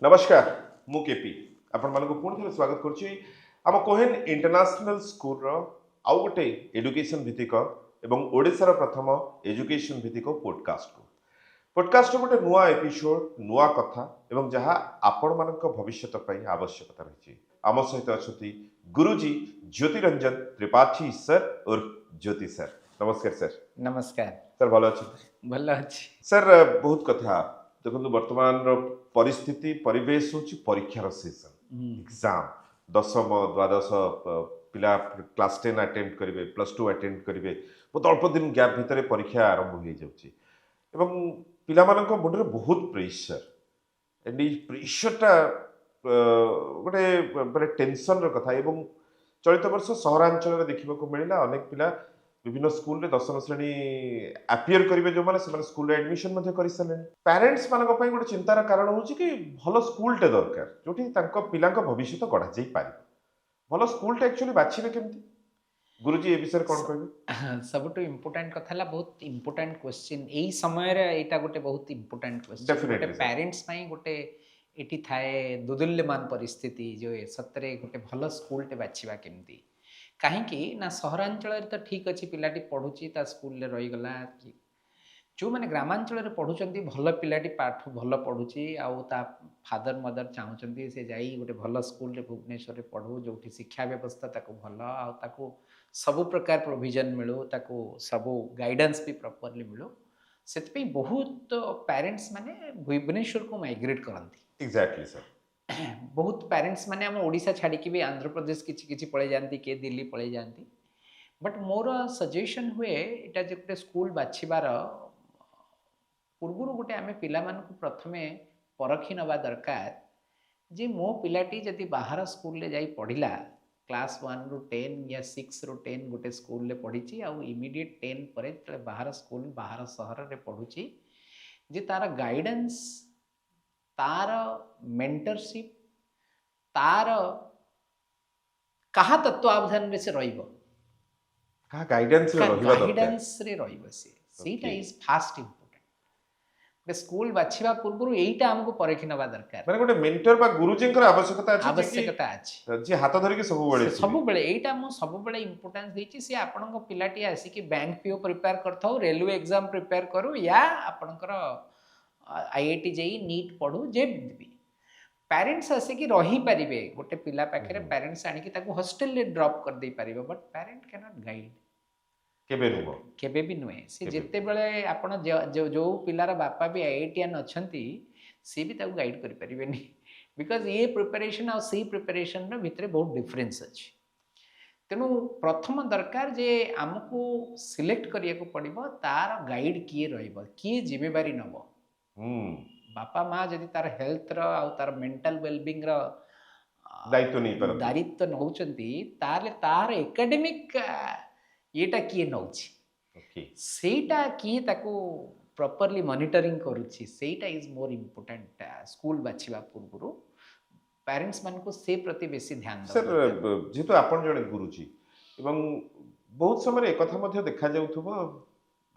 नमस्कार मु केपी आपण मानक पुणी थे स्वागत करुच्ची आम कोहेन इंटरनेशनल स्कूल रो आउ गोटे एजुकेशन भित्तिक एवं ओडिशार प्रथम एजुकेशन भित्तिक पॉडकास्ट गोटे नुआ एपिसोड नुआ कथा एवं जहाँ आपण मानक भविष्य पई आवश्यकता रही आम सहित अच्छा गुरुजी ज्योतिरंजन त्रिपाठी सर और ज्योति सर। नमस्कार सर। नमस्कार सर भल अच्छे भल अच्छी सर बहुत कथा देखो वर्तमान परिस्थिति परिवेश हूँ परीक्षार सीजन एग्जाम दशम द्वादश पिला क्लास 10 अटेम्प्ट करेंगे प्लस 2 अटेम्प्ट करेंगे बहुत अल्प दिन गैप भितर परीक्षा आरंभ हो जाऊँगी पिला मुंडे बहुत प्रेसर एंड प्रेसरटा गोटे माने टेंशन कथा चलित वर्ष सहरांचल देखा मिलला अनेक पिला विभिन्न स्कूल रे दशम श्रेणी अपियर करेंगे जो मैंने स्कूल एडमिशन कर सारे पेरेन्ट्स मान गोटे चिंतार कारण हूँ कि भल स्कूलटे दरकार जो पिला भविष्य गढ़ा जा पार भल स्कूलटे एक्चुअली बाछिबे केमती गुरुजी ए विषय कौन कहबे सबुठ इम्पोर्टाट कथा बहुत इम्पोर्टाट क्वेश्चन यही समय एटा गोटे बहुत इम्पोर्टाट क्वेश्चन गोटे पेरेंट्स गोटे ये थाए दुदुल्यमान परिस्थिति जो सतरे गोटे भल स्कूलटे बाछिबा केमती कहीं ना सहरांचल तो ठीक अच्छे पिलाटी पढ़ुची स्कूल रहीगला कि जो मैंने ग्रामांचल पढ़ुंट भल पिलाटी पाठ भल पढ़ुची आ फादर मदर चाहूँगी से जाई गोटे भल स्कूल भुवनेश्वर पढ़ू जो शिक्षा व्यवस्था ताको भल आको सबु प्रकार प्रोविजन मिलू ताको सबू गाइडेंस भी प्रॉपरली मिलू से बहुत पेरेंट्स माने भुवनेश्वर को माइग्रेट करती एग्जैक्टली सर बहुत पेरेंट्स माने हम ओडिशा छाड़ी भी आंध्र प्रदेश किसी पड़े जाती किए दिल्ली पड़े जाती बट मोर सजेशन हुए इटा जो गोटे स्कूल बाछिबार पूर्वर गोटे आम पिला प्रथमे परखी नवा दरकार जे मो पिलाटी जदि बाहर स्कूल ले जाई पढ़िला क्लास 1 रु 10 या 6 रु 10 गोटे स्कूल ले पढ़ी आउ इमीडिएट 10 पर बाहर स्कूल बाहर सहर रे पढ़ुची जे तार गाइडेंस तार मेंटरशिप तार कहा तत्वावधान रे से रहिबो कहा गाइडेंस रे रहिबा दरकार गाइडेंस रे रहिबो सेटा इज फास्ट इम्पोर्टेंट स्कूल बाछिबा पूर्व एटा हमको परखि नबा दरकार माने गोटे मेंटर बा गुरुजींकर आवश्यकता अछि जे हाथ धरि के सब बेले एटा मो सब बेले इंपोर्टेंस देछि से आपनक पिलाटी आसी कि बैंक पीओ प्रिपेयर करथौ रेलवे एग्जाम प्रिपेयर करू या आपनकर आईआईटी जेई नीट पढ़ू जे भी पेरेंट्स आसिक रही पारे गोटे पिला पाखे पेरेंट्स आनिक हॉस्टेल ले ड्रॉप कर दे पारिबो but parent can not guide केबे भी नुहे से जिते बेले आपण जो पिलार बापा भी आईआईटीआन अछंती सी भी ताको गाइड करि परिबेनी बिकॉज ये प्रिपरेशन और सी प्रिपरेशन रे भितरे बहुत डिफरेंस अछि तेणु प्रथम दरकार जे आमको सिलेक्ट करिया को पड़िबो तार गाइड किए रहइबो किए जिम्मेवारी नबो बापा माँ जदि तार हेल्थ रो आ तार मेंटल वेलबींग रो दायित्व नौचंती तार एकेडमिक येटा किए नौची सेटा किए ताको प्रॉपरली मॉनिटरिंग करूची सेटा इज मोर इम्पोर्टेंट स्कूल बाछिबा पूर्व पेरेंट्स मान को से प्रति बेसी ध्यान सर जेहेतु आपण जने गुरुजी एवं बहुत समय एक कथा मध्ये देखा जाउथबो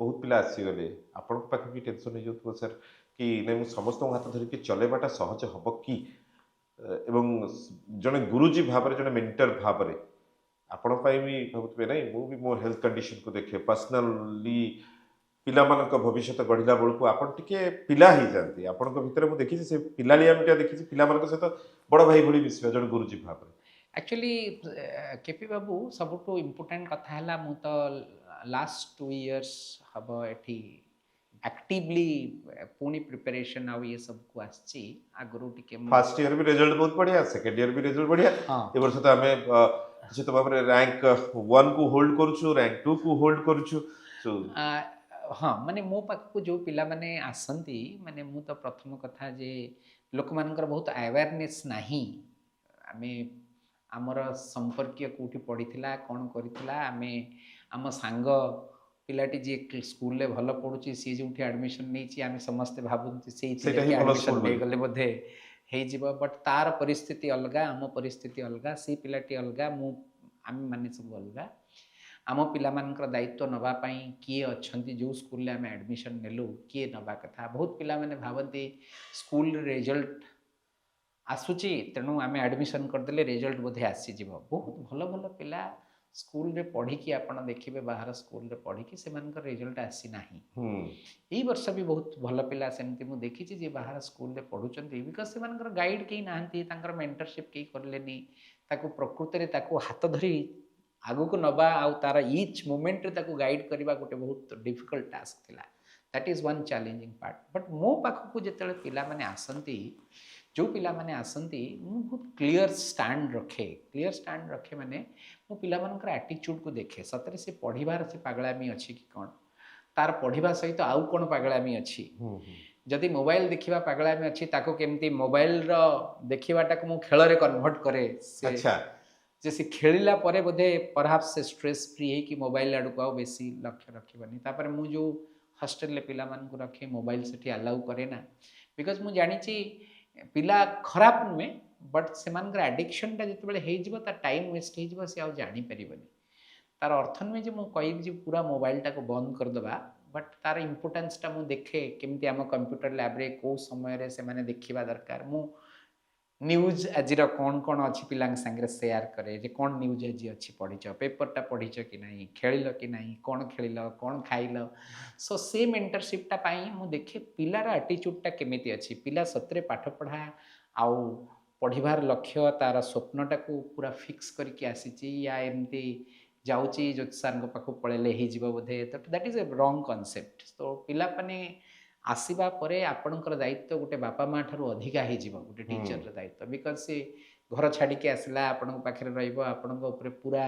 बहुत पिला आसी गले आपण पाखे भी टेंशन हो जाउथबो सर कि नहीं समस्त हाथ धरिकी चलेबाटा सहज हम कि एवं जड़े गुरुजी भाव जड़े मेंटर भाव आपण भी भावुए ना मुझे मो हेल्थ कंडीशन को देखे पर्सनाली पिला भविष्य गढ़ला बेलू आपड़ टे पिला ही जाती आपण भितर मुझे देखी से पिलालियामिटा देखी पिला सहित बड़ भाई भाई मिसवा जड़े गुरुजी भाव एक्चुअली केपी बाबू सबुठ इम्पोर्टाट कथा है मु तो लास्ट 2 इयर्स हम एठी एक्टिवली पुणी प्रिपरेशन आ ये सब को आछि आगरु टिके फर्स्ट ईयर भी रिजल्ट बहुत बढ़िया सेकंड ईयर भी रिजल्ट बढ़िया ए वर्ष तो हमें निश्चित भाव में रैंक 1 को होल्ड करूछु रैंक 2 को होल्ड करूछु हाँ माने मो पाख को जो पिला माने आसंती माने मु तो प्रथम कथा जे लोक मानकर बहुत अवेयरनेस नाही आमे हमर संपर्कीय कोठी पढ़िथिला कोन करिथिला आमे आम सांग पिलाटी जी स्कूल ले भल पढ़ुची सी जो एडमिशन नहीं आम समस्ते भावती से एडमिशन नहीं गले बोधे हो बट तार परिस्थिति अलग आम परिस्थिति अलग सी पिलाटी अलग आम माने सब अलग आम पिला दायित्व नवापाई किए अच्छा जो स्कूल आम एडमिशन नेलु किए नवा कथा बहुत पिला माने भावती स्कूल रिजल्ट आसूची तेणु आम एडमिशन करदे रिजल्ट बोधे आसीज बहुत भल भल पिला स्कूल रे पढ़ी आप देखिए बाहर स्कूल रे पढ़ी से रिजल्ट आसी ना यही वर्ष भी बहुत भल पिला सेमती मुझे देखी बाहर स्कूल रे पढ़ुंट बिकज से गाइड कहीं ना मेंटरशिप कहीं करलेनी प्रकृत में हाथ धरी आगु को नवा आउ तार इच मोमेंट रे गाइड करवा गोटे बहुत डिफिकल्ट टास्क थिला that is one challenging part but मो पाखक जिते पिला माने आसंती जो पिला माने आसंती मु बहुत क्लियर स्टैंड रखे माने मो पिला मानकर एटीट्यूड को देखे सतरे से पढ़िबार से पागलामी अच्छी कि कौन तार पढ़िबा सहित आउ कौन पागलामी अच्छी जदि मोबाइल देखिबा पागलामी अच्छी ताको केमती मोबाइल रो देखिबाटा को मु खेल रे कन्वर्ट करे से अच्छा जैसे खेलिला परे बोधे परहाप्स से स्ट्रेस फ्री है कि मोबाइल आड़ को बेसी लक्ष्य रखिबनी तापर मु जो हॉस्टल ले पिला मान को रखे मोबाइल सेठी अलाउ करे ना बिकज मु जानी ची पिला खराब नुहे बट से एडिक्शन टा जिते बड़े हो टाइम वेस्ट हो सी आउ जानी परिबनी तार अर्थ नुहे जे मु कहि पूरा मोबाइल टा को बंद कर दबा बट तार इंपोर्टेंस टा मु देखे केमती आम कंप्यूटर लैब रे को समय रे से माने देखिबा दरकार मु न्यूज आज कौन कौन अच्छी पिला सांगे सेयार करे जे कौन न्यूज आज अच्छी पढ़ीच पेपरटा पढ़ीच कि नहीं खेल कि नहीं कौन खेल कौन खाइल सो से मेंटरशिपटा मु देखे पिलार एटीट्यूडटा केमिति अच्छी पिला सतरे पाठ पढ़ा आउ पढ़िबार लक्ष्य तार स्वप्नटा को पूरा फिक्स करके आसी या एमती जाऊँगी ज्योति सार पाखु पड़े हो बोधे तो that is a wrong concept तो पिला माने आसवा परे आपणकर दायित्व गोटे बापा माँ ठारू अधिका हो गोटे टीचर दायित्व बिकज से घर छाड़ी के आसला आपण पाखे रूर पूरा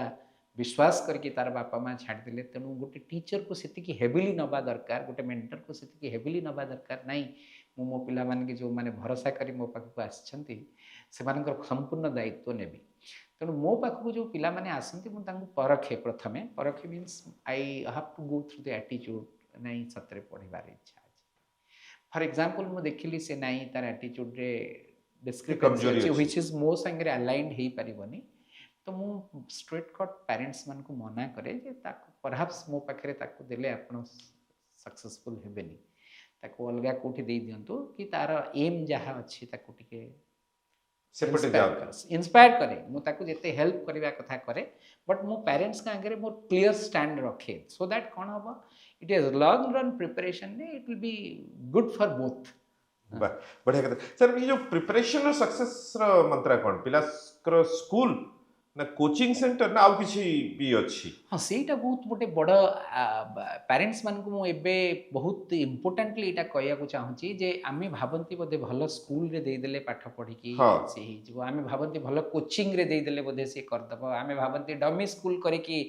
विश्वास करके तार बापा माँ छाड़देले तेणु गोटे टीचर को सेतिकी हेविली नवा दरकार गोटे मेंटर को सेतिकी हेविली नवा दरकार नहीं मु मो पिला माने जो माने भरोसा करी मो पाखक आसछंती सेमानकर संपूर्ण दायित्व नेबी तेणु मो पाखक जो पिला माने आसंती मु तांको परखे प्रथमे परखे means I have to go through the attitude नहीं सतरे पढ़िबार इच्छा फॉर एग्जांपल मु देखिली से नहीं तार एटीट्यूड रे डिस्क्रिपेंसी व्हिच इज मो संगे अलाइंड हे परिबनी तो मु स्ट्रेट कट पेरेंट्स मान को मना करे जे ताको परहाप्स मो पाखरे ताको देले आपण सक्सेसफुल हेबेनी ताको अलगा कोठी दे दियंतु कि तार एम जहा अछि ताको टिके सेपटे जाओ इंस्पायर करे मु ताको जेते हेल्प करबा कथा करे बट मो पेरेंट्स का आगे मोर क्लियर स्टैंड रखे सो दैट कोन हबो it is long run preparation it will be good for both बढ़िया कथा सर ये जो प्रिपरेशन और सक्सेस रो मंत्र कोन पिला स्कूल ना कोचिंग सेंटर ना आउ किछि भी अछि हां सेटा बहुत गोटे बड़ पेरेंट्स मान को मु एबे बहुत इंपोर्टेंटली एटा कहया को चाहूची जे आमे भाबंती बोधे भलो स्कूल रे दे देले पाठ पढ़ी की से ही जो आमे भाबंती भलो कोचिंग रे दे देले बोधे से कर दबो आमे भाबंती डमी स्कूल करे की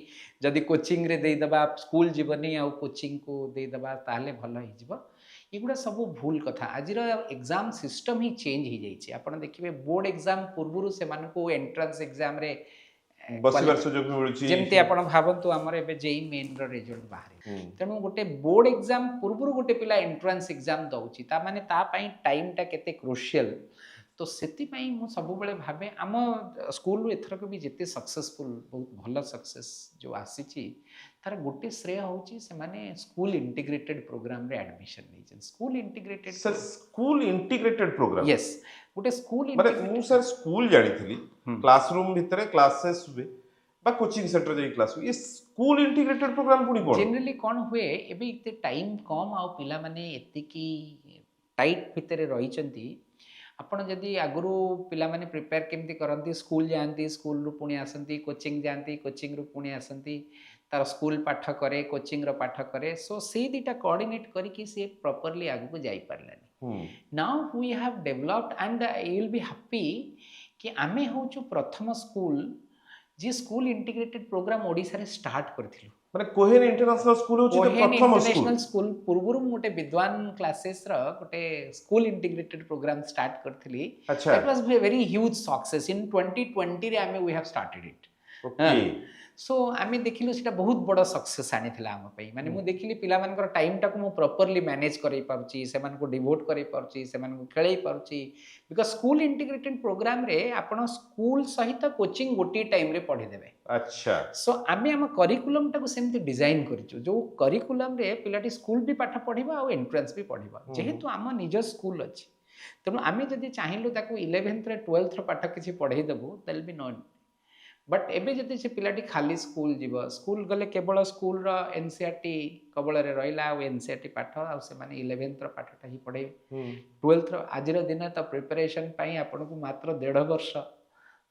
जदी कोचिंग रे दे दबा स्कूल जीवनी आ कोचिंग को दे दबा ताले भलो ही जीवो एगुड़ा सब भूल कथा आज एग्जाम सिस्टम ही चेंज हो जाइए आपड़ देखिए बोर्ड एग्जाम पूर्व से एंट्रांस एग्जाम रे जमती आप भावतु आमर एबे जेई मेन रो रिजल्ट बाहर तेणु गोटे बोर्ड एग्जाम पूर्व गोटे पिला एंट्रांस एग्जाम दउची ता माने ता पई टाइम टा केते क्रुशियल तो सेति पई मु सब बेले भाबे आम स्कूल एथरक भी जेते सक्सेसफुल बहुत भल सक्सेस जो आसीची तार गोटे श्रेय होची से माने स्कूल इंटीग्रेटेड प्रोग्राम रे एडमिशन नै school integrated sir school integrated programme yes गोटे स्कूल माने मु सर स्कूल जानी थली क्लासरूम भितरे क्लासेस हुए बा कोचिंग सेंटर जे क्लास ये स्कूल इंटीग्रेटेड प्रोग्राम पुनी कोन जनरली कोन हुए एबे इते टाइम कम आ पिला माने एति की टाइट भितरे रहिचंती आपण जदि आगुरु पिला माने प्रिपेयर केमती करंती स्कूल जानती स्कूल रु पुणी आसंती कोचिंग जानती कोचिंग रु पुणी आसंती तार स्कूल पाठ करे कोचिंग रो पाठ करे सो से दिटा कोऑर्डिनेट करिकि से प्रॉपर्ली आगु को जाई परलानी now we have developed and you will be happy कि आमे होचु प्रथम स्कूल जी स्कूल इंटीग्रेटेड प्रोग्राम ओडिसा रे स्टार्ट करथिलु माने कोहेन इंटरनेशनल स्कूल होची प्रथम इंटरनेशनल स्कूल पूर्वरु मोटे विद्वान क्लासेस रो गोटे स्कूल इंटीग्रेटेड प्रोग्राम स्टार्ट करथिली that was very huge success in 2020 रे आमे we have started it okay so आमे देखिलु सेटा बहुत बड़ सक्सेस आनी थिला हम पई माने मु देखिली पिला मानकर टाइम टाको मु प्रॉपर्ली मैनेज करै पारुची से मान को डिवोट करै पारुची से मान को खेलै पारुची बिकॉज़ स्कूल इंटीग्रेटेड प्रोग्राम रे आपण स्कूल सहित कोचिंग गोटी टाइम रे पढी देबे अच्छा सो आमे हम करिकुलम टाको सेमती डिजाइन करिचु जो करिकुलम रे पिलाटी स्कूल भी पाठ पढिबा आ एंट्रेंस भी पढिबा जेहेतु आम निज स्कूल अछि तेणु आम जदि चाहलु 11th 12th पाठ किसी पढ़ईदेबू देल बी नो बट एबे जदि से पिलाटी खाली स्कूल जीव स्कूल गले केवल स्कूल एनसीईआरटी कबल रहा एनसीईआरटी पाठ आ से 11th पाठटा ही पढ़े 12th आज दिन तो प्रिपरेशन आपन को मात्र 1.5 वर्ष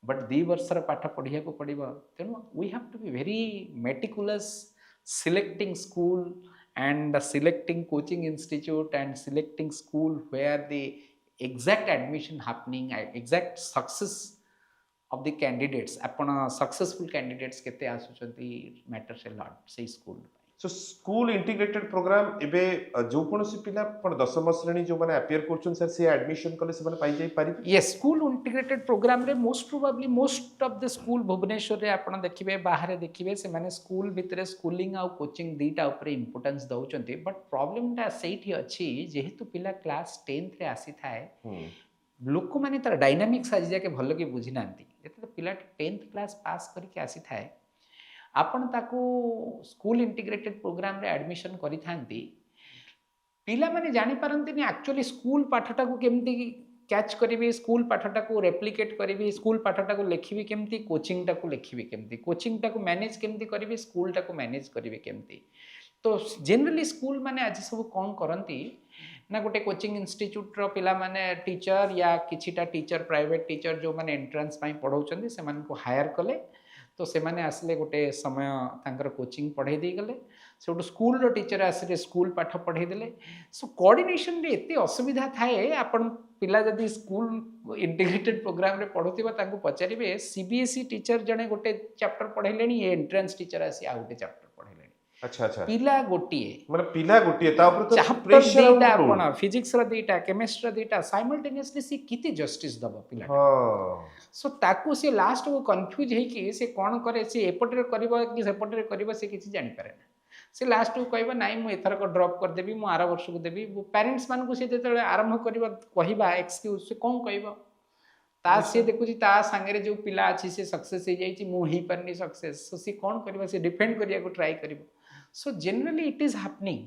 बट 2 वर्षर पाठ पढ़िया को पड़ो तेणु we have to be very meticulous selecting school and selecting coaching institute and selecting school where the exact admission happening exact success of the candidates आपण successful candidates केते आसुचंती matters a lot से school so school integrated programme एबे जो कोनोसी पिला पण 10th श्रेणी जो माने अपियर करछन सर से एडमिशन कले से माने पाई जाई पारिबे yes स्कूल इंटीग्रेटेड प्रोग्राम रे most probably most of the school Bhubaneswar रे आपण देखिबे बाहर देखिबे से माने स्कूल भितरे स्कूलिंग आ कोचिंग दीटा ऊपर इंपोर्टेंस दउचंती बट प्रॉब्लम टा सेठी अछि जेहेतु पिला क्लास 10th रे आसी थाए लोक माने तर डायनामिक्स आज जाके भलो के बुझी नांती एते पिला 10th क्लास पास करके आसी थाए आपण ताकू स्कूल इंटीग्रेटेड प्रोग्राम रे एडमिशन करि थांती पिला माने जानि पारंती एक्चुअली स्कूल पाठटा को केमती कैच करी स्कूल पाठटा को रेप्लिकेट करी स्कूल पाठटा को लिखी केमती कोचिंग टा को लिखी केमती कोचिंग टा को मैनेज केमती करी स्कूल टा को मैनेज करी केमती तो जनरली स्कूल माने आज सब कौन करती ना गोटे कोचिंग इंस्टीट्यूट रो पिला माने टीचर या किछिटा टीचर प्राइवेट टीचर जो माने एंट्रेंस पाई पढ़ाउछंती से मान को हायर कले तो से माने आसले गोटे समय तांकर कोचिंग पढ़ाई दे गले से स्कूल रो टीचर आसले स्कूल पाठ पढ़ाई देले सो कोऑर्डिनेशन रे एते असुविधा थाए आपण पिला जदी स्कूल इंटीग्रेटेड प्रोग्राम रे पढुतिबा तांको पचारिबे सीबीएसई टीचर जने गोटे चैप्टर पढ़ाइलेनी ये एंट्रेंस टीचर आसी आ गोटे चैप्टर पढ़ाइलेनी अच्छा अच्छा पिला गोटिए माने पिला गोटिए ता ऊपर तो चैप्टर प्रेशर दीटा आपण फिजिक्स रो दीटा केमिस्ट्री रो दीटा साइमल्टेनियसली सी किति जस्टिस दबो पिला हां सो ताकू से लास्ट को कंफ्यूज है कि से कौन करे से एपटरे करबो कि सेपटरे करबो से किछि जानि पारे ना से लास्ट को कहबा नाइ मु एथर को ड्रॉप कर देबी मु आरा वर्ष को देबी पेरेंट्स मान को से जेते आरंभ करबा कहबा एक्सक्यूज से कोन कहबो ता से देखुची ता संगे जो पिला अछि से सक्सेस हो जाई छि मु ही परनी सक्सेस सो से कोन करबा से डिफेंड करिया को ट्राई करबो so generally it is happening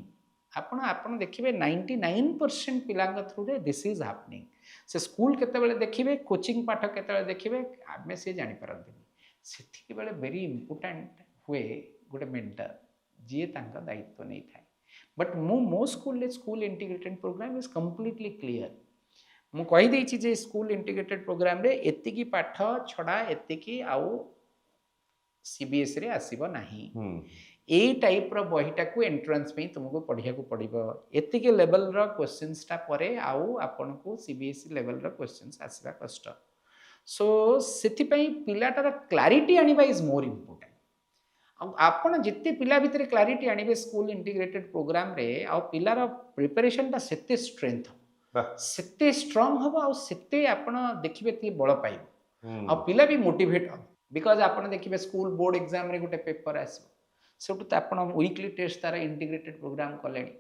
आपण आपण देखिबे 99% पिलांग थ्रू रे दिस इज हैपनिंग से स्कूल केते बेले देखिबे कोचिंग पाठ केते बेले देखिबे आमे से जानि परंतनी सेठी बेले वेरी इंपोर्टेंट हुए गोटे मेंटर जे तांका दायित्व नहीं थाए बट मो school integrated programme is completely clear मु कहि देछि जे स्कूल इंटीग्रेटेड प्रोग्राम रे एतिकी पाठ छडा एतिकी आउ सीबीएस रे आसीबो नाही ए टाइप रो बहिटा को एंट्रेंस में तुमको पढ़िया को पड़िबो एतिके लेवल रो क्वेश्चंस टा परे आउ आपन को सीबीएसई लेवल रो क्वेश्चंस आसीबा कष्ट सो सेति पई पिलाटार क्लैरिटी आनिबा इज मोर इंपोर्टेंट आपण जिते पिला भितर क्लैरिटी आनिबे स्कूल इंटीग्रेटेड प्रोग्राम रे आ पिलार प्रिपरेशन टा सेते स्ट्रेंथ सेते स्ट्रांग हबो आ सेते आपण देखिबे ती बळ पाइबो आ पिला भी मोटिवेट हो बिकॉज आपण देखिबे स्कूल बोर्ड एग्जाम रे गोटे पेपर आसो सेटू तो आपण वीकली टेस्ट तारा इंटीग्रेटेड प्रोग्राम कलेनी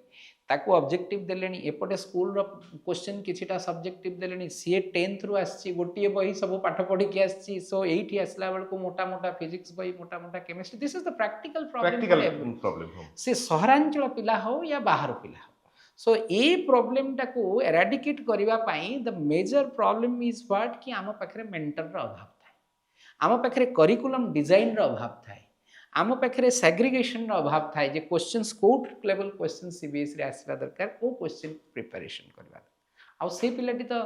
ताको ऑब्जेक्टिव देलेनी एपटे स्कूल रो क्वेश्चन किछिटा सब्जेक्टिव देलेनी सी 10th रु आसी गोटिए बही सब पाठ पढ़ी के आसी सो एठी आसला बेल को मोटा मोटा फिजिक्स बही मोटा मोटा chemistry this is the practical problem से सहरांचल पिला हो या बाहर पिला हो सो ए प्रॉब्लम टाको एराडिकेट करिवा पई the major problem is what कि आम पाखरे मेंटर रो अभाव थाए आम पाखरे करिकुलम डिजाइन रो अभाव थाए आम पाखे सेग्रीगेशन अभाव थाए जे questions code level question CBS रे आसवा दरकार को क्वेश्चन प्रिपरेशन करबा आ से पिलाटी तो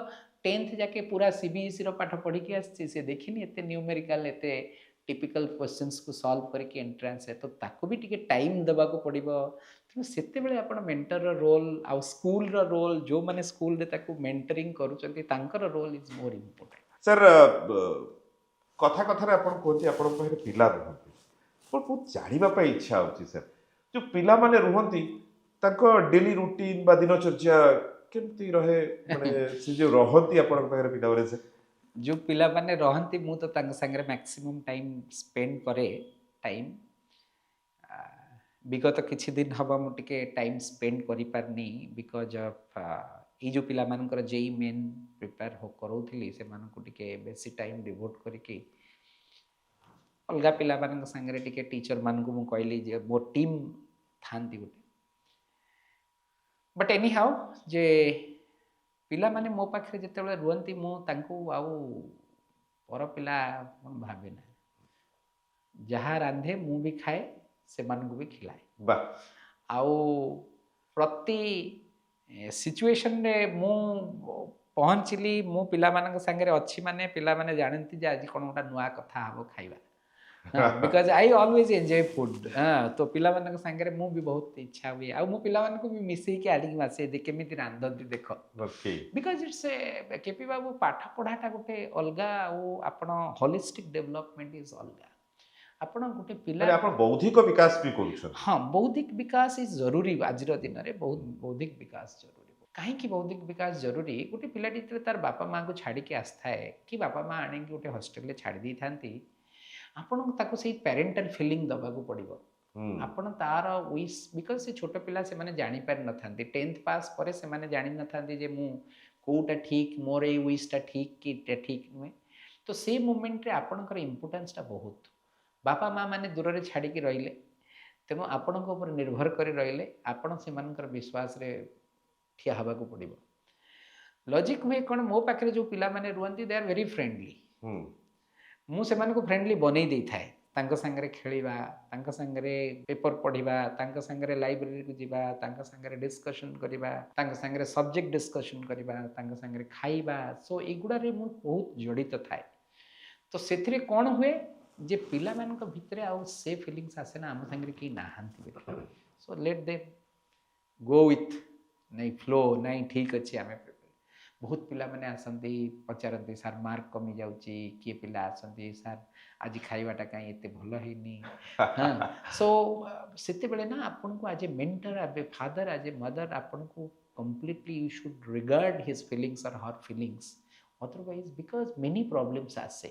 10th जाके पूरा सीबीएसई रो पाठ पढ़ी के आछि से देखिनी एते न्यूमेरिकल एते टिपिकल क्वेश्चंस को सॉल्व करके एंट्रेंस है तो ताको भी टिके टाइम देबा को पड़िबो तो सेते बेले आपण मेंटर रो रोल आ स्कूल रो रोल जो माने स्कूल रे ताको मेंटरिंग करूचंती तांकर role is more important sir कथा कथा रे आपण कोथि आपण पाखरे पिला रहंती पर बहुत जानिबा इच्छा होची सर जो पिला माने रुहंती ताको डेली रूटीन बा दिनचर्या केमती रहे माने से जो रहंती आपण पाखरे पिला रे सर जो पिला माने रहंती मु तो तांग संगे मैक्सिमम टाइम स्पेंड करे टाइम विगत किछि दिन हबा मु टिके टाइम स्पेंड करि पारनी बिकॉज ऑफ ई जो पिला मानकर जेई मेन प्रिपेयर हो करूथिली से मानको टिके बेसी टाइम डिवोट करिके अलगा पिला मान संगे टिके टीचर मान को मु कहली जे मो टीम थांती गोटे बट एनी हाउ जे ପିଲାମାନେ ମୋ ପାଖରେ ଯେତେବେଳେ ରୁହନ୍ତି ମୁଁ ତାଙ୍କୁ ଆଉ ପର ପିଲା ଭାବେ ନା, ଯାହା ରାନ୍ଧେ ମୁଁ ବି ଖାଏ, ସେମାନଙ୍କୁ ବି ଖିଲାଏ। ବାଃ ଆଉ ପ୍ରତି ସିଚୁଏସନରେ ମୁଁ ପହଞ୍ଚିଲି, ମୁଁ ପିଲାମାନଙ୍କ ସାଙ୍ଗରେ ଅଛି ମାନେ ପିଲାମାନେ ଜାଣନ୍ତି ଯେ ଆଜି କ'ଣ ଗୋଟେ ନୂଆ କଥା ହବ ଖାଇବା। Because I always enjoy food. ତ ପିଲାମାନଙ୍କ ସାଙ୍ଗରେ ମୁଁ ବି ବହୁତ ଇଚ୍ଛା ହୁଏ, ଆଉ ମୁଁ ପିଲାମାନଙ୍କୁ ବି ମିଶେଇକି ଆଣିକି ମାସେ କେମିତି ରାନ୍ଧନ୍ତି ଦେଖ। ଓକେ ବିକଜ ଇଟ୍ସ କେପି ବାବୁ ପାଠ ପଢ଼ାଟା ଗୋଟେ ଅଲଗା, ଆଉ ଆପଣ ହୋଲିଷ୍ଟିକ ଡେଭଲପମେଣ୍ଟ ଇଜ ଅଲଗା। ଆପଣ ଗୋଟେ ପିଲା ମାନେ ଆପଣ ବୌଦ୍ଧିକ ବିକାଶ ବି କରୁଛନ୍ତି। ହଁ, ବୌଦ୍ଧିକ ବିକାଶ ଇଜ ଜରୁରୀ। ଆଜିର ଦିନରେ ବହୁତ ବୌଦ୍ଧିକ ବିକାଶ ଜରୁରୀ। କାହିଁକି ବୌଦ୍ଧିକ ବିକାଶ ଜରୁରୀ? ଗୋଟେ ପିଲାଟି ଯେତେବେଳେ ତାର ବାପା ମାଆଙ୍କୁ ଛାଡ଼ିକି ଆସିଥାଏ, କି ବାପା ମାଆ ଆଣିକି ଗୋଟେ ହଷ୍ଟେଲରେ ଛାଡ଼ି ଦେଇଥାନ୍ତି, ଆପଣଙ୍କୁ ତାକୁ ସେଇ ପ୍ୟାରେଣ୍ଟାଲ ଫିଲିଂ ଦେବାକୁ ପଡ଼ିବ। ଆପଣ ତାର ୱିସ୍, ବିକଜ ସେ ଛୋଟ ପିଲା, ସେମାନେ ଜାଣିପାରିନଥାନ୍ତି। 10th ପାସ୍ ପରେ ସେମାନେ ଜାଣିନଥାନ୍ତି ଯେ ମୁଁ କେଉଁଟା ଠିକ୍, ମୋର ଏଇ ୱିସ୍ଟା ଠିକ୍ କି ଏଇଟା ଠିକ୍ ନୁହେଁ। ତ ସେଇ ମୁମେଣ୍ଟରେ ଆପଣଙ୍କର ଇମ୍ପୋର୍ଟାନ୍ସଟା ବହୁତ। ବାପା ମାଆ ମାନେ ଦୂରରେ ଛାଡ଼ିକି ରହିଲେ, ତେଣୁ ଆପଣଙ୍କ ଉପରେ ନିର୍ଭର କରି ରହିଲେ, ଆପଣ ସେମାନଙ୍କର ବିଶ୍ୱାସରେ ଠିଆ ହେବାକୁ ପଡ଼ିବ। ଲଜିକ୍ ହୁଏ କ'ଣ, ମୋ ପାଖରେ ଯେଉଁ ପିଲାମାନେ ରୁହନ୍ତି ଦେ ଆର୍ ଭେରି ଫ୍ରେଣ୍ଡଲି। ମୁଁ ସେମାନଙ୍କୁ ଫ୍ରେଣ୍ଡଲି ବନେଇ ଦେଇଥାଏ। ତାଙ୍କ ସାଙ୍ଗରେ ଖେଳିବା, ତାଙ୍କ ସାଙ୍ଗରେ ପେପର ପଢ଼ିବା, ତାଙ୍କ ସାଙ୍ଗରେ ଲାଇବ୍ରେରୀକୁ ଯିବା, ତାଙ୍କ ସାଙ୍ଗରେ ଡିସ୍କସନ୍ କରିବା, ତାଙ୍କ ସାଙ୍ଗରେ ସବଜେକ୍ଟ ଡିସ୍କସନ୍ କରିବା, ତାଙ୍କ ସାଙ୍ଗରେ ଖାଇବା। ସୋ ଏଗୁଡ଼ାରେ ମୁଁ ବହୁତ ଜଡ଼ିତ ଥାଏ। ତ ସେଥିରେ କ'ଣ ହୁଏ ଯେ ପିଲାମାନଙ୍କ ଭିତରେ ଆଉ ସେ ଫିଲିଙ୍ଗସ୍ ଆସେ ନା ଆମ ସାଙ୍ଗରେ କେହି ନାହାନ୍ତି ବୋଲି। So let them go with, ନାଇଁ ଫ୍ଲୋ, ନାଇଁ ଠିକ୍ ଅଛି ଆମେ। ବହୁତ ପିଲାମାନେ ଆସନ୍ତି, ପଚାରନ୍ତି ସାର୍ ମାର୍କ କମିଯାଉଛି, କିଏ ପିଲା ଆସନ୍ତି ସାର୍ ଆଜି ଖାଇବାଟା କାହିଁ ଏତେ ଭଲ ହେଇନି। ହଁ, ସୋ ସେତେବେଳେ ନା ଆପଣଙ୍କୁ ଆଜ୍ ଏ ମେଣ୍ଟର, ଆଜ୍ ଏ ଫାଦର, ଆଜ୍ ଏ ମଦର, ଆପଣଙ୍କୁ completely you should regard his feelings or her feelings. Otherwise because many problems ଆସେ।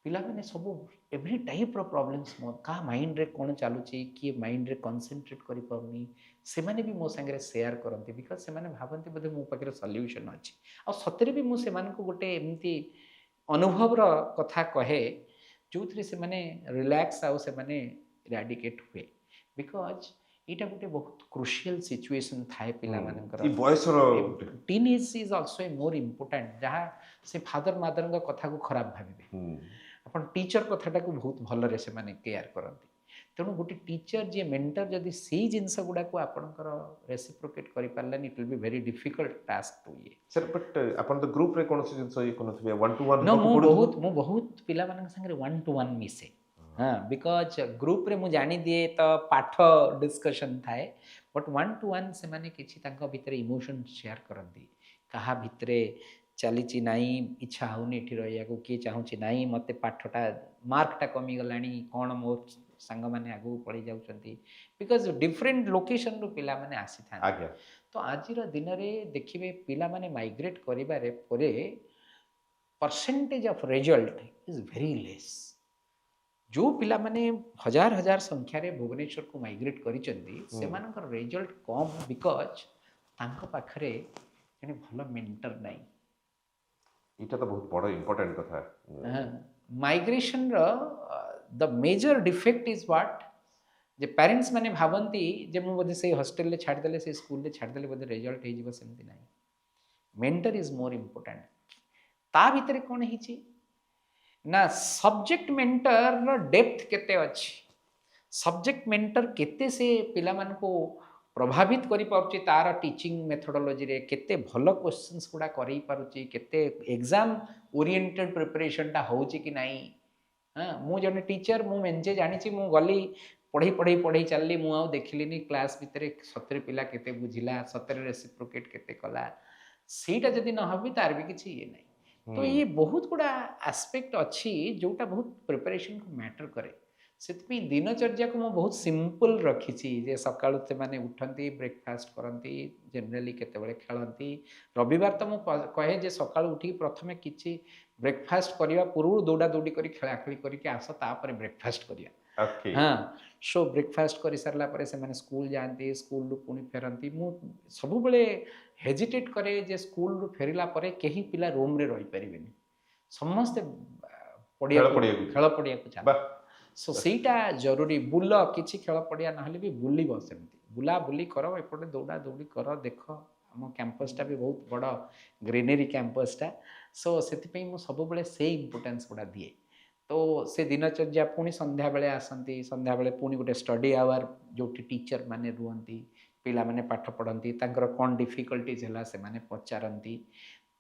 ପିଲାମାନେ ସବୁ ଏଭ୍ରି ଟାଇପ୍ର ପ୍ରୋବ୍ଲେମ୍ସ, କାହା ମାଇଣ୍ଡରେ କ'ଣ ଚାଲୁଛି, କିଏ ମାଇଣ୍ଡରେ କନସେନ୍ଟ୍ରେଟ୍ କରିପାରୁନି, ସେମାନେ ବି ମୋ ସାଙ୍ଗରେ ସେୟାର କରନ୍ତି। ବିକଜ ସେମାନେ ଭାବନ୍ତି ବୋଧେ ମୋ ପାଖରେ ସଲ୍ୟୁସନ୍ ଅଛି। ଆଉ ସତରେ ବି ମୁଁ ସେମାନଙ୍କୁ ଗୋଟେ ଏମିତି ଅନୁଭବର କଥା କହେ ଯେଉଁଥିରେ ସେମାନେ ରିଲାକ୍ସ ଆଉ ସେମାନେ ଇରାଡିକେଟ୍ ହୁଏ। ବିକଜ ଏଇଟା ଗୋଟେ ବହୁତ କ୍ରୁସିଆଲ ସିଚୁଏସନ୍ ଥାଏ ପିଲାମାନଙ୍କର। ଏଇ ବୟସର teenage is also a more important, ଯାହା ସେ ଫାଦର ମାଦରଙ୍କ କଥାକୁ ଖରାପ ଭାବିବେ। ଆପଣ ଟିଚର କଥାଟାକୁ ବହୁତ ଭଲରେ ସେମାନେ କେୟାର କରନ୍ତି। ତେଣୁ ଗୋଟେ ଟିଚର ଯିଏ ମେଣ୍ଟର ଯଦି ସେଇ ଜିନିଷ ଗୁଡ଼ାକୁ ଆପଣଙ୍କର ରେସିପ୍ରୋକେଟ୍ କରିପାରିଲାନି, it will be very difficult task to ଇଏ। ସାର୍ ବଟ୍ ଆପଣ ତ ଗ୍ରୁପରେ କୌଣସି ଜିନିଷ ଇଏ କରୁନଥିବେ, ୱାନ୍ ଟୁ ୱାନ୍ ନ, ହେବାକୁ ପଡୁଥିବ। ମୁଁ ବହୁତ ପିଲାମାନଙ୍କ ସାଙ୍ଗରେ 1-to-1 ମିଶେ। ହଁ, ବିକଜ ଗ୍ରୁପରେ ମୁଁ ଜାଣିଦିଏ ତ ପାଠ ଡିସ୍କସନ୍ ଥାଏ, ବଟ୍ 1-to-1 ସେମାନେ କିଛି ତାଙ୍କ ଭିତରେ ଇମୋସନ୍ ସେୟାର କରନ୍ତି। କାହା ଭିତରେ ଚାଲିଛି ନାଇଁ ଇଚ୍ଛା ହେଉନି ଏଠି ରହିବାକୁ, କିଏ ଚାହୁଁଛି ନାଇଁ ମୋତେ ପାଠଟା ମାର୍କଟା କମିଗଲାଣି, କ'ଣ ମୋ ସାଙ୍ଗମାନେ ଆଗକୁ ପଳେଇ ଯାଉଛନ୍ତି। ବିକଜ ଡିଫରେଣ୍ଟ ଲୋକେସନରୁ ପିଲାମାନେ ଆସିଥାନ୍ତି। ଆଜ୍ଞା ତ ଆଜିର ଦିନରେ ଦେଖିବେ ପିଲାମାନେ ମାଇଗ୍ରେଟ୍ କରିବାରେ ପରେ percentage of result is very less. ଯେଉଁ ପିଲାମାନେ ହଜାର ହଜାର ସଂଖ୍ୟାରେ ଭୁବନେଶ୍ୱରକୁ ମାଇଗ୍ରେଟ୍ କରିଛନ୍ତି, ସେମାନଙ୍କର ରେଜଲ୍ଟ କମ୍, ବିକଜ ତାଙ୍କ ପାଖରେ ଜଣେ ଭଲ ମେଣ୍ଟର ନାହିଁ। ଏଇଟା ତ ବହୁତ ବଡ଼ ଇମ୍ପୋର୍ଟାଣ୍ଟ କଥା। ମାଇଗ୍ରେସନର ଦ ମେଜର ଡିଫେକ୍ଟ ଇଜ୍ ହ୍ୱାଟ୍, ଯେ ପ୍ୟାରେଣ୍ଟସ୍ ମାନେ ଭାବନ୍ତି ଯେ ମୁଁ ବୋଧେ ସେଇ ହଷ୍ଟେଲରେ ଛାଡ଼ିଦେଲେ, ସେଇ ସ୍କୁଲରେ ଛାଡ଼ିଦେଲେ ବୋଧେ ରେଜଲ୍ଟ ହେଇଯିବ, ସେମିତି ନାହିଁ। ମେଣ୍ଟର ଇଜ୍ ମୋର୍ ଇମ୍ପୋର୍ଟାଣ୍ଟ। ତା ଭିତରେ କ'ଣ ହେଇଛି ନା, ସବଜେକ୍ଟ ମେଣ୍ଟରର ଡେପ୍ଥ କେତେ ଅଛି, ସବଜେକ୍ଟ ମେଣ୍ଟର କେତେ ସେ ପିଲାମାନଙ୍କୁ ପ୍ରଭାବିତ କରିପାରୁଛି ତାର ଟିଚିଂ ମେଥୋଡୋଲୋଜିରେ, କେତେ ଭଲ କ୍ୱେଶ୍ଚନ୍ସ ଗୁଡ଼ା କରେଇ ପାରୁଛି, କେତେ ଏକ୍ଜାମ୍ ଓରିଏଣ୍ଟେଡ୍ ପ୍ରିପାରେସନ୍ଟା ହେଉଛି କି ନାହିଁ। ହଁ, ମୁଁ ଜଣେ ଟିଚର, ମୁଁ ମେଞ୍ଚେ ଜାଣିଛି, ମୁଁ ଗଲି ପଢ଼େଇ ଚାଲିଲି, ମୁଁ ଆଉ ଦେଖିଲିନି କ୍ଲାସ୍ ଭିତରେ ସତରେ ପିଲା କେତେ ବୁଝିଲା, ସତରେ ରେସିପ୍ରୋକେଟ୍ କେତେ କଲା। ସେଇଟା ଯଦି ନ ହେବି ତାର ବି କିଛି ଇଏ ନାହିଁ। ତ ଇଏ ବହୁତ ଗୁଡ଼ା ଆସ୍ପେକ୍ଟ ଅଛି ଯେଉଁଟା ବହୁତ ପ୍ରିପାରେସନ୍କୁ ମ୍ୟାଟର୍ କରେ। ସେଥିପାଇଁ ଦିନଚର୍ଯ୍ୟାକୁ ମୁଁ ବହୁତ ସିମ୍ପଲ୍ ରଖିଛି, ଯେ ସକାଳୁ ସେମାନେ ଉଠନ୍ତି, ବ୍ରେକଫାଷ୍ଟ କରନ୍ତି, ଜେନେରାଲି କେତେବେଳେ ଖେଳନ୍ତି। ରବିବାର ତ ମୁଁ କହେ ଯେ ସକାଳୁ ଉଠିକି ପ୍ରଥମେ କିଛି ବ୍ରେକଫାଷ୍ଟ କରିବା ପୂର୍ବରୁ ଦୌଡ଼ା ଦୌଡ଼ି କରି ଖେଳାଖେଳି କରିକି ଆସ, ତାପରେ ବ୍ରେକଫାଷ୍ଟ କରିବା। ଓକେ ହଁ, ସୋ ବ୍ରେକଫାଷ୍ଟ କରିସାରିଲା ପରେ ସେମାନେ ସ୍କୁଲ ଯାଆନ୍ତି, ସ୍କୁଲରୁ ପୁଣି ଫେରନ୍ତି। ମୁଁ ସବୁବେଳେ ହେଜିଟେଟ୍ କରେ ଯେ ସ୍କୁଲରୁ ଫେରିଲା ପରେ କେହି ପିଲା ରୁମ୍ରେ ରହିପାରିବେନି, ସମସ୍ତେ ଖେଳ ପଡ଼ିଆକୁ ଚାଲ। ସୋ ସେଇଟା ଜରୁରୀ। ବୁଲ, କିଛି ଖେଳ ପଡ଼ିଆ ନହେଲେ ବି ବୁଲିବ, ସେମିତି ବୁଲାବୁଲି କର, ଏପଟେ ଦୌଡ଼ା ଦୌଡ଼ି କର, ଦେଖ, आम कैंपसटा भी बहुत बड़ ग्रीनरी कैंपसटा सो से मुझे सब से इम्पोर्टान्स गुड़ा दिए तो से दिनचर्या पुणी संध्या बेले आसती संध्या बेले पुणी गोटे स्टडी आवर जो टीचर माने रुहती पिला माने पाठ पढ़ती कौन डिफिकल्टीज है से माने पचारती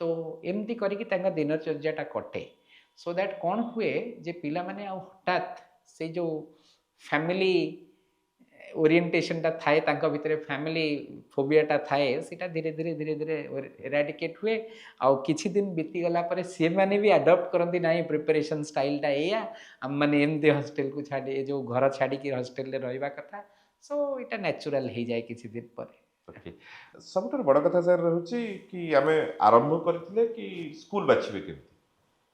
तो एमती करके दिनचर्याटा कटे सो दैट कौन हुए जे पिला माने हठात से जो फैमिली ओरिएंटेशनटा थाए भितर फैमिली फोबियाटा थाए सीटा धीरे धीरे धीरे धीरे एराडिकेट हुए आउ किछि दिन बीती गला पर सी मैंने भी अडॉप्ट करती ना प्रिपरेशन स्टाइलटा एया आम मैंने एमती हॉस्टल को छाड़ी जो घर छाड़ी हॉस्टल रहा कथा सो इटा नेचुरल हो जाए किछि दिन पर ओके सबुठार बड़ कथा सर रहउची कि आमे आरंभ करथिले कि स्कूल बाछिबे केमती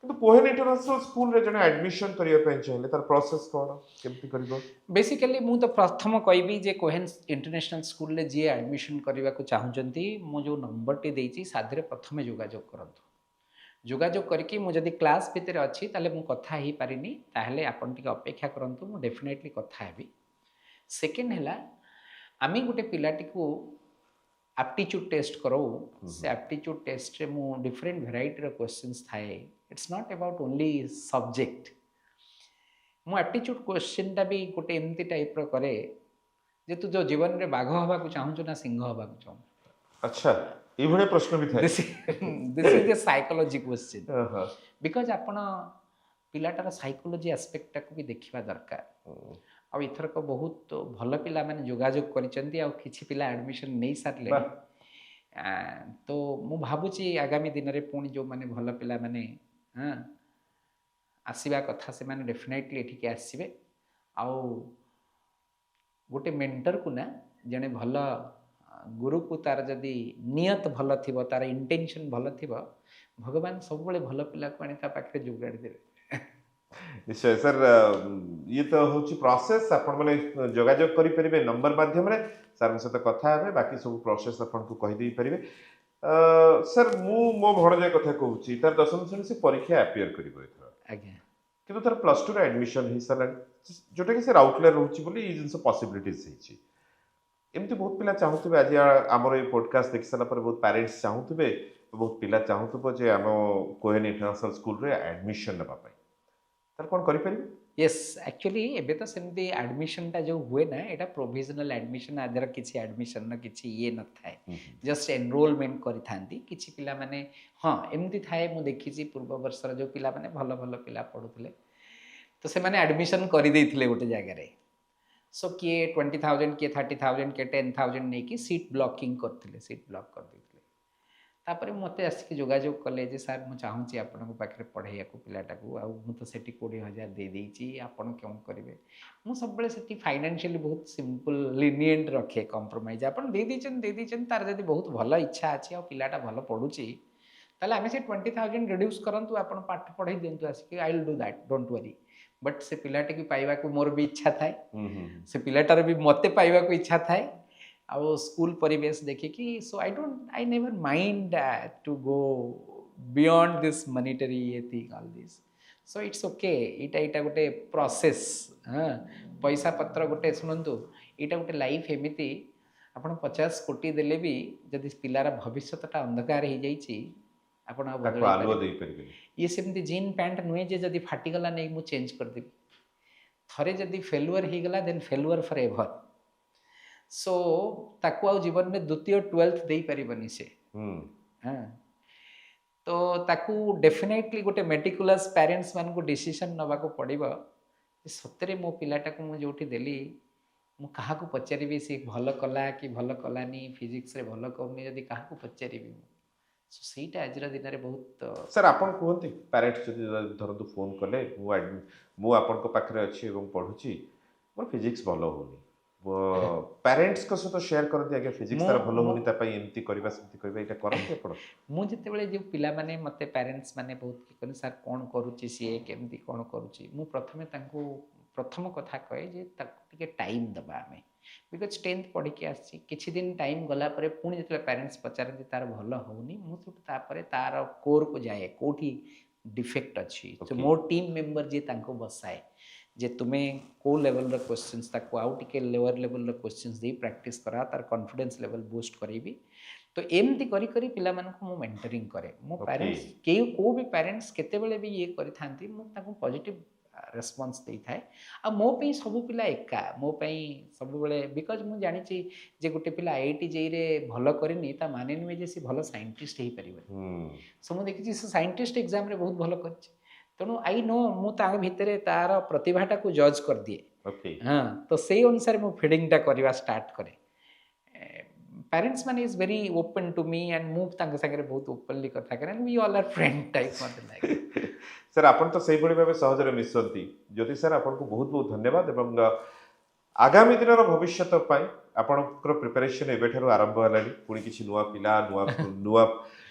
किंतु कोहेन इंटरनेशनल स्कूल रे जने एडमिशन करिया पे चाहिले तार प्रोसेस कोन केमती करिवो बेसिकली मु तो प्रथम कहबी जे कोहेन इंटरनेशनल स्कूल रे जे एडमिशन करने को चाहूँगी मु जो नंबर टी देइछि साधरे प्रथम जोगाजोग करंतु जोगाजोग करके मु जदि क्लास भितर अच्छी ताले मु कथा ही पारिनी ताहले आपन टिके अपेक्षा करंतु मु डेफिनेटली कथा हेबी सेकेंड हैला आमी गोटे पिलाटी को एप्टीट्यूड टेस्ट करो से एप्टीट्यूड टेस्ट रे मु डिफरेंट वेराइटी रो क्वेश्चंस थाए it's not about only subject मु एप्टीट्यूड क्वेश्चन टा भी गोटे एमती टाइप रो करे जे तू जो जीवन रे बाघ हवा को चाहू ना सिंह हवा को चाहू अच्छा ई भळे प्रश्न भी थाए this is the psychology question because आपण पिलाटार साइकोलॉजी एस्पेक्ट को भी देखिबा दरकार आ इथरक बहुत भल पिला माने जोगाजोग करिसेंती आ किछि पिला एडमिशन नहीं सारले तो मु भाबुची आगामी दिन रे पुणी जो माने भल पिला माने हाँ आसवा कथा से माने डेफिनेटली एठिके आसीबे आउ गोटे मेंटर को ना जने भल गुरु को तार जदि नियत भल थिबो तार इंटेंशन भल थिबो भगवान सब बळे भल पिला को आनी ता पाखरे जोगाड़ी देबे निश्चय सर ये तो होची प्रोसेस आपण माने जोगाजोग करि परिबे नंबर माध्यम रे सर सहित कथा हेबे बाकी सब प्रोसेस आपण को कहि देई परिबे सर मु मो भणजे कथा कहूची तार 10वीं श्रेणी से परीक्षा अपियर करिबो एथरा आज्ञा किंतु तार प्लस 2 रे एडमिशन हि सर जोटा कि सर आउटलेयर रहउची बोली ई जिंस पॉसिबिलिटीज हिची एमती बहुत पिला चाहूथबे आज हमर ए पॉडकास्ट देखि सला पर बहुत पेरेंट्स चाहूथबे बहुत पिला चाहूथबो जे हम कोहेन इंटरनेशनल स्कूल रे एडमिशन नबा पाई तार कोन करि परिबे यस एक्चुअली एबे तो सेमती एडमिशन टा जो हुए ना एटा प्रोविजनल एडमिशन आदर किछि एडमिशन न किछि ये न थाए जस्ट एनरोलमेंट करि थांती किछि पिला माने हां एमती थाए मु देखिछि पूर्व वर्ष जो पिला माने भलो भलो पिला पढुतले तो से माने एडमिशन करि देथिले गोटे जगह रे सो किए 20,000 किए 30,000 किए 10,000 नहीं कि सीट ब्लॉकिंग करथिले सीट ब्लॉक कर देथिले तापर मते आसिक जोगाजोग कले जे सर मु चाहूची आपन को पाखरे पढ़ाइया को पिलाटा को आ मु तो सेठी 20,000 दे देइची आपन क्यों करिवे मु सब बेले सेठी फाइनेंशियली बहुत सिंपल लिनिएंट रखे कॉम्प्रोमाइज आपन दे दीचन तार जदी बहुत भलो इच्छा अछि आ पिलाटा भलो पढुची ताले आमे से 20,000 रिड्यूस करंतु आपन पाठ पढ़ाई देंतु आसिक I will do that don't worry but से पिलाटे की पाइबा को मोर भी इच्छा थाए से पिलाटार भी मते पाइबा को इच्छा थाए आ स्कूल परिवेश देखिकी so I never mind to go beyond this monetary anything all this so it's okay इटा गोटे प्रोसेस हाँ पैसा पत्र गोटे शुणु इटा गोटे लाइफ एमती आपन 50 कोटी देले भी जदि पिलार भविष्यटा अंधकार हो जाइए आपण आलुआ देई परिबे ये सेमती जीन पैंट नुहे जे जदि फाटिगला नहीं मु चेंज कर देबी थरे जदि फेलुअर हो गला then failure forever so ताकू आ जीवन में द्वितीय 12th दे परिबनी से हाँ तो ताकू डेफिनेटली गोटे मेटिकुलस पेरेंट्स मान को डिसीजन नबा को पड़िबो सतरे मो पिलाटा को मु जोठी देली मु कहा को पचारिबी से भल कला कि भल कलानी फिजिक्स रे भल करनी जदि कहा को पचारिबी सो सेटा आजर दिन रे बहुत सर आपण कहंती पेरेंट्स जदि धरतु फोन कले मु आपण को पाखरे अछि एवं पढुची मोर फिजिक्स भलो होनी पेरेंट्स को सहित शेयर करती आगे फिजिक्स तार भलो होनी ता पई एमती करबा सेमती करबा एटा करंती आपण मु जते बेले जे पिला माने मते पेरेंट्स माने बहुत कि कने सर कोन करूची सी केमती कोन करूची मु प्रथमे तांको प्रथम कथा कहे जे ताको टिके टाइम दबा हमें बिकज 10th पढ़ी के आसी किछि दिन टाइम गला परे पुणी जते पेरेंट्स पचारती तार भलो होनी मु तो तापरे तार कोर को जाए कोठी डिफेक्ट अछि तो मोर टीम मेंबर जे तांको बसाए जे तुम्हें को लेवल रो क्वेश्चंस ताको आउ टिके lower level row questions they practice करा तार कॉन्फिडेंस लेवल बूस्ट करेबी तो एमती करी करी पिलामानंकु मु मेंटरिंग करे मो Okay. पेरेंट्स के को भी पेरेंट्स केतेबेले भी ये करिथांती मु ताकु पॉजिटिव रेस्पॉन्स देई थाए आ मो पे सब पिला एका मो पे सब बेले बिकॉज मु जानि छी जे गुटे पिला आईआईटी जेई रे भलो करनी ता माने नुहे जे सी भलो साइंटिस्ट हेई परिबो सो मु देखि छी से साइंटिस्ट एग्जाम रे बहुत भलो करछि तेणु आई नो मु ता भितरे तार प्रतिभाटा को जज कर दिए ओके हाँ तो से अनुसार मु फीडिंगटा करवा स्टार्ट करे पेरेंट्स मैंने is very open to me and move तांके सागरे बहुत ओपनली कथा करे we all are friend type मते लागे सर आपण तो सही भली भाबे सहजरे मिसंती ज्योति सर आपण को बहुत बहुत धन्यवाद एवं आगामी दिन भविष्य पाई आपणकर प्रिपरेशन एबेठारु आरंभ हलानी पुणी किछि नुआ पिला नुआ नुआ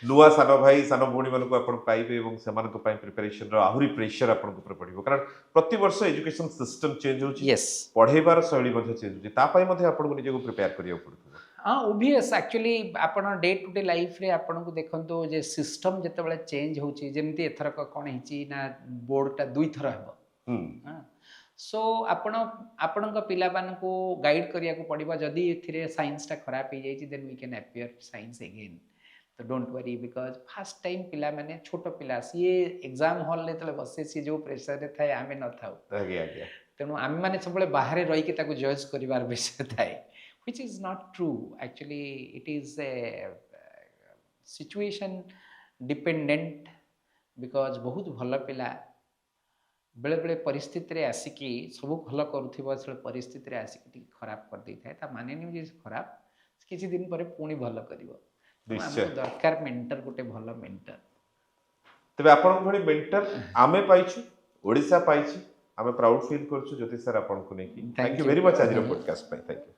नुआ सान भाई सान भौणी मानक आपण पाइबे एवं सेमानक पाई प्रिपरेशन रो आहुरी प्रेशर आपण को ऊपर पड़िबो कारण प्रति वर्ष एजुकेशन सिस्टम चेंज होची यस पढ़ेबार शैली मध्ये चेंज होची ता पाई मध्ये आपण को निजे को प्रिपेयर करियो पड़थो हाँ ओबियस एक्चुअली आपण डे टू डे लाइफ रे आपण को देखंतो जे सिस्टम जते बेले चेंज होची जेमती एथरक कोन हिची ना बोर्डटा दुई थर हेबो हां सो आपणक पिलामानଙ୍କୁ गाइड करिया पड़िबा जदि एथिरे साइंसटा खराब हो जाइछि then we can appear science again तो don't worry because first time पिला माने छोट पिला सी एग्जाम हॉल ले तले बसे सी जो प्रेशर रे थाए आमे न थाउ आगे आगे तेणु आमे माने सबले बाहर रही के ताको जज करिवार विषय थाए which is not true actually it is a situation dependent because बहुत भल पिला बेले बेले परिस्थिति रे आसिकी सब भल करूथिबो से परिस्थिति रे आसिकी खराब कर दै थाए ता माने नि जे खराब किछि दिन परे पुणी भल करिवो निश्चय दरकार मेंटर गुटे भल मेंटर तबे आपण भली मेंटर आमे पाइछु ओडिसा पाइछि आमे प्राउड फील करछु ज्योति सर आपण को नेकी थैंक यू वेरी मच आज रो पॉडकास्ट पे थैंक यू